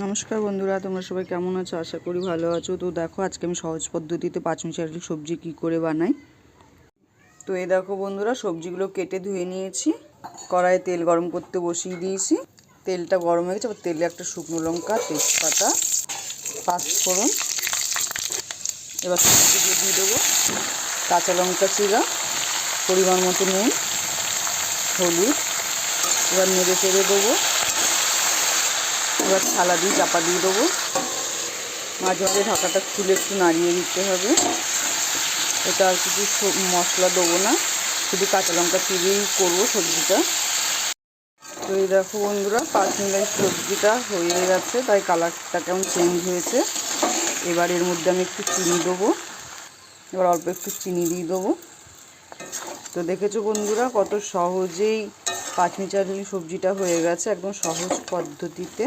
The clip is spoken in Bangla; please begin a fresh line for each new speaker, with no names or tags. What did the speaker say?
নমস্কার বন্ধুরা, তোমরা সবাই কেমন আছো? আশা করি ভালো আছো। তো দেখো, আজকে আমি সহজ পদ্ধতিতে পাঁচমিশালি সবজি কি করে বানাই। তো এই দেখো বন্ধুরা, সবজিগুলো কেটে ধুয়ে নিয়েছি। কড়াইয়ে তেল গরম করতে বসিয়ে দিয়েছি। তেলটা গরম হয়ে গেছে। তেলে একটা শুকনো লঙ্কা, তেজপাতা, পাঁচফোড়ন, এবার সবজিগুলো দিয়ে দেবো। কাঁচা লঙ্কা চিরা, পরিমাণ মতো নুন, হলুদ, এবার নেড়ে চেড়ে দেবো। এবার থালা দিয়ে চাপা দিয়ে দেবো। মাঝে মাঝে ঢাকাটা খুলে একটু নাড়িয়ে দিতে হবে। এটা আর কিছু মশলা দেবো না, শুধু কাঁচা লঙ্কা চিড়েই করবো সবজিটা। তো এই দেখো বন্ধুরা, পাঁচমিশালি সবজিটা হয়ে গেছে, তাই কালারটা কেমন চেঞ্জ হয়েছে। এবার এর মধ্যে আমি একটু চিনি দেবো। এবার অল্প একটু চিনি দিয়ে দেবো। তো দেখেছো বন্ধুরা, কত সহজেই পাঁচমিশালি সবজিটা হয়ে গেছে, একদম সহজ পদ্ধতিতে।